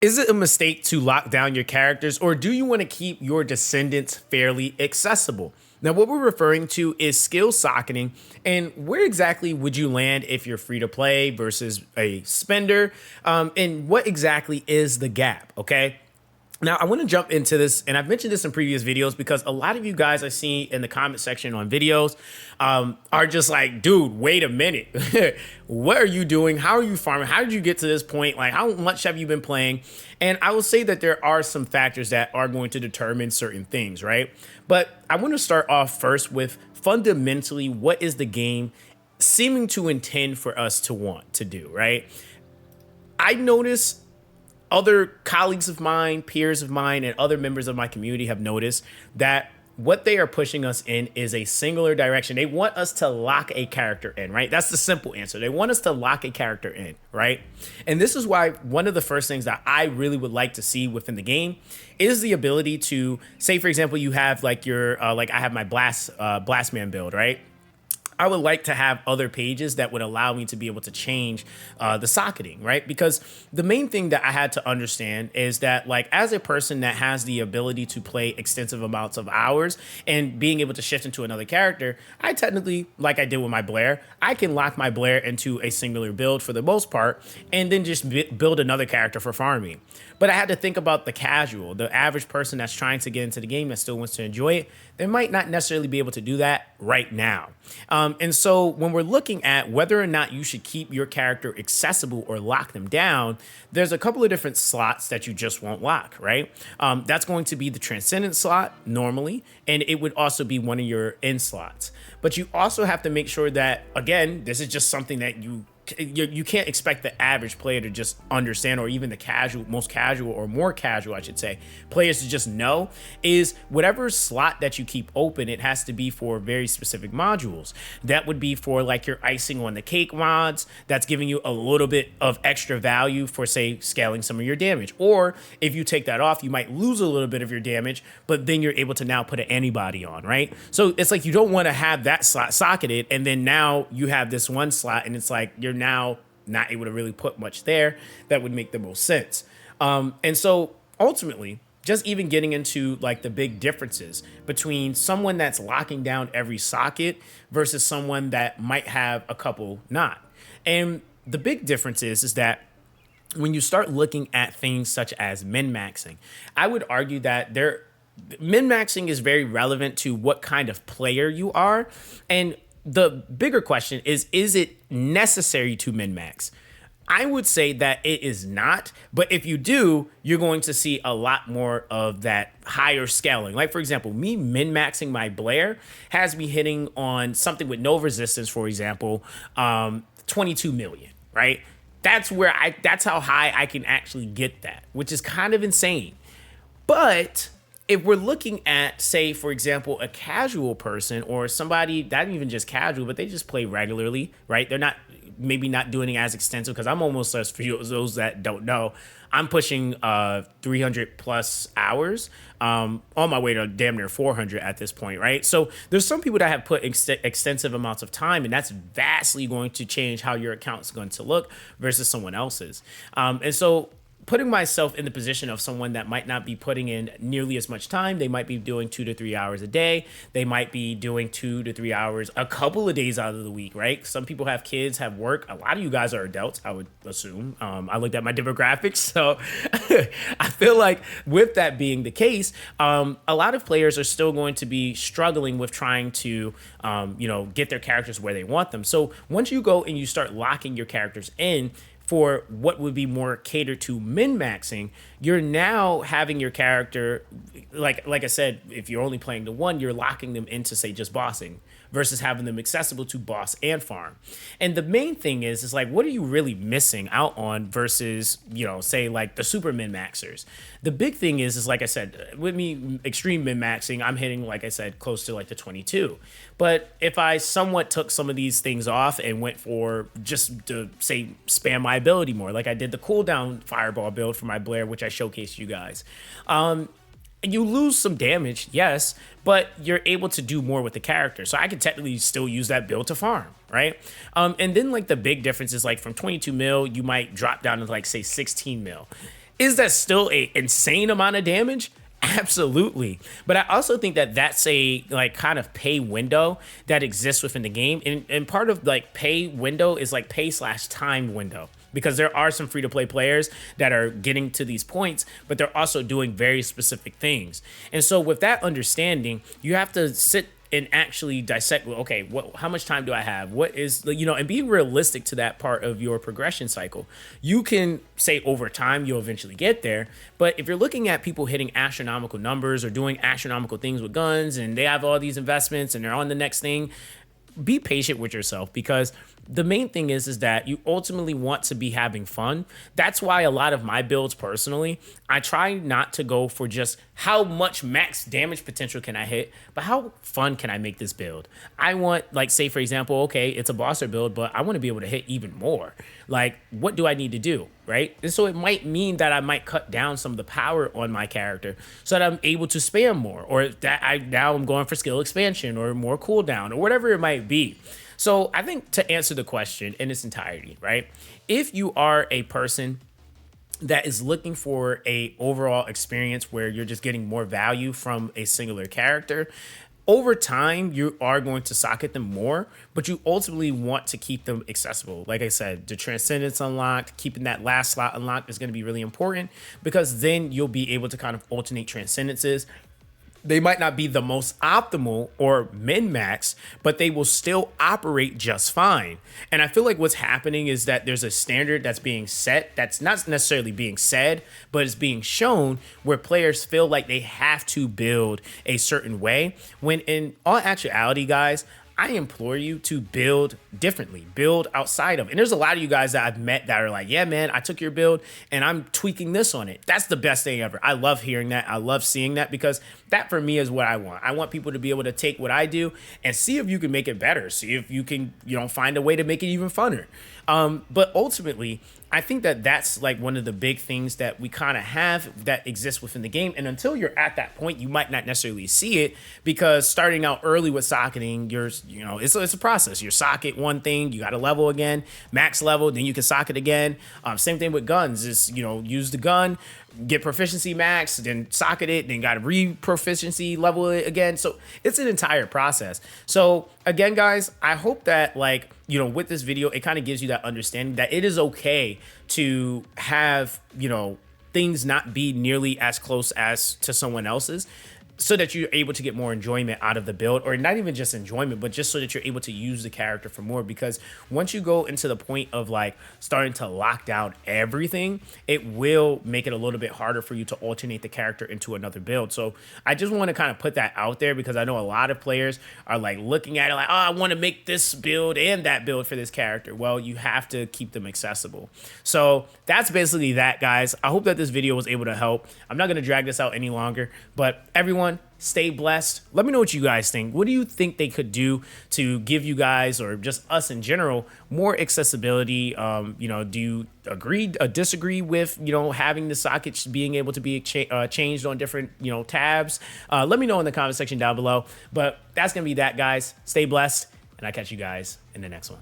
Is it a mistake to lock down your characters, or do you want to keep your descendants fairly accessible? Now, what we're referring to is skill socketing, and where exactly would you land if you're free to play versus a spender? And what exactly is the gap? Okay. Now, I want to jump into this, and I've mentioned this in previous videos because a lot of you guys I see in the comment section on videos are just like, dude, wait a minute. What are you doing? How are you farming? How did you get to this point? Like, how much have you been playing? And I will say that there are some factors that are going to determine certain things, right? But I want to start off first with fundamentally what is the game seeming to intend for us to want to do, right? I notice other colleagues of mine, peers of mine, and other members of my community have noticed that what they are pushing us in is a singular direction. They want us to lock a character in, right? That's the simple answer. They want us to lock a character in, right? And this is why one of the first things that I really would like to see within the game is the ability to say, for example, you have like your, like I have my blast man build, right? I would like to have other pages that would allow me to be able to change the socketing, right? Because the main thing that I had to understand is that, like, as a person that has the ability to play extensive amounts of hours and being able to shift into another character, I technically, like I did with my Blair, I can lock my Blair into a singular build for the most part and then just build another character for farming. But I had to think about the casual, the average person that's trying to get into the game that still wants to enjoy it. They might not necessarily be able to do that right now. And so when we're looking at whether or not you should keep your character accessible or lock them down, there's a couple of different slots that you just won't lock, right? That's going to be the Transcendent slot normally, and it would also be one of your end slots. But you also have to make sure that, again, this is just something that you can't expect the average player to just understand, or even the casual, most casual or more casual, I should say, players to just know is whatever slot that you keep open, it has to be for very specific modules. That would be for like your icing on the cake mods. That's giving you a little bit of extra value for, say, scaling some of your damage. Or if you take that off, you might lose a little bit of your damage, but then you're able to now put an antibody on, right? So it's like you don't want to have that slot socketed, and then now you have this one slot, and it's like you're now not able to really put much there. That would make the most sense. And so ultimately, just even getting into like the big differences between someone that's locking down every socket versus someone that might have a couple not. And the big difference is that when you start looking at things such as min-maxing, I would argue that min-maxing is very relevant to what kind of player you are. And the bigger question is it necessary to min-max? I would say that it is not, but if you do, you're going to see a lot more of that higher scaling. Like, for example, me min-maxing my Blair has me hitting on something with no resistance, for example, 22 million, right? That's how high I can actually get that, which is kind of insane. But if we're looking at, say, for example, a casual person or somebody not even just casual, but they just play regularly, right? They're not maybe not doing it as extensive, because I'm almost, as for those that don't know, I'm pushing 300 plus hours, on my way to damn near 400 at this point, right? So there's some people that have put extensive amounts of time, and that's vastly going to change how your account's going to look versus someone else's. And so putting myself in the position of someone that might not be putting in nearly as much time. They might be doing 2 to 3 hours a day. They might be doing 2 to 3 hours a couple of days out of the week, right? Some people have kids, have work. A lot of you guys are adults, I would assume. I looked at my demographics, so I feel like with that being the case, a lot of players are still going to be struggling with trying to, get their characters where they want them. So once you go and you start locking your characters in for what would be more catered to min-maxing, you're now having your character, like I said, if you're only playing the one, you're locking them into, say, just bossing versus having them accessible to boss and farm. And the main thing is like, what are you really missing out on versus, say, like the super min-maxers? The big thing is like I said, with me extreme min-maxing, I'm hitting, like I said, close to like the 22. But if I somewhat took some of these things off and went for just to, say, spam my ability more, like I did the cooldown fireball build for my Blair, which I showcased you guys. You lose some damage, yes, but you're able to do more with the character. So I could technically still use that build to farm, right? And then like the big difference is like from 22 mil, you might drop down to like, say, 16 mil. Is that still a insane amount of damage? Absolutely. But I also think that that's a like kind of pay window that exists within the game. And part of like pay window is like pay slash time window, because there are some free to play players that are getting to these points, but they're also doing very specific things. And so with that understanding, you have to sit and actually dissect, well, okay, how much time do I have? What is, and being realistic to that part of your progression cycle. You can say over time you'll eventually get there, but if you're looking at people hitting astronomical numbers or doing astronomical things with guns and they have all these investments and they're on the next thing, be patient with yourself, because the main thing is that you ultimately want to be having fun. That's why a lot of my builds personally, I try not to go for just how much max damage potential can I hit, but how fun can I make this build? I want, like, say for example, okay, it's a bosser build, but I want to be able to hit even more. Like, what do I need to do, right? And so it might mean that I might cut down some of the power on my character so that I'm able to spam more, or that now I'm going for skill expansion or more cooldown or whatever it might be. So I think to answer the question in its entirety, right? If you are a person that is looking for a overall experience where you're just getting more value from a singular character, over time, you are going to socket them more, but you ultimately want to keep them accessible. Like I said, the Transcendants unlocked, keeping that last slot unlocked is going to be really important, because then you'll be able to kind of alternate Transcendances. They might not be the most optimal or min-max, but they will still operate just fine. And I feel like what's happening is that there's a standard that's being set that's not necessarily being said, but it's being shown, where players feel like they have to build a certain way, when in all actuality, guys, I implore you to build differently, build outside of. And there's a lot of you guys that I've met that are like, yeah, man, I took your build and I'm tweaking this on it. That's the best thing ever. I love hearing that. I love seeing that, because that for me is what I want. I want people to be able to take what I do and see if you can make it better. See if you can, find a way to make it even funner. But ultimately, I think that that's like one of the big things that we kind of have that exists within the game. And until you're at that point, you might not necessarily see it, because starting out early with socketing, it's a process. You socket one thing, you got to level again, max level, then you can socket again. Same thing with guns is, use the gun, get proficiency max, then socket it, then got to re-proficiency level it again. So it's an entire process. So again, guys, I hope that with this video, it kind of gives you that understanding that it is okay to have, things not be nearly as close as to someone else's, so that you're able to get more enjoyment out of the build, or not even just enjoyment, but just so that you're able to use the character for more. Because once you go into the point of starting to lock down everything, it will make it a little bit harder for you to alternate the character into another build. So I just want to kind of put that out there, because I know a lot of players are looking at it like, oh, I want to make this build and that build for this character. Well, you have to keep them accessible. So that's basically that, guys. I hope that this video was able to help. I'm not going to drag this out any longer, but everyone, stay blessed. Let me know what you guys think. What do you think they could do to give you guys, or just us in general, more accessibility? Do you agree, disagree with, having the sockets being able to be changed on different, tabs? Let me know in the comment section down below. But that's going to be that, guys. Stay blessed, and I'll catch you guys in the next one.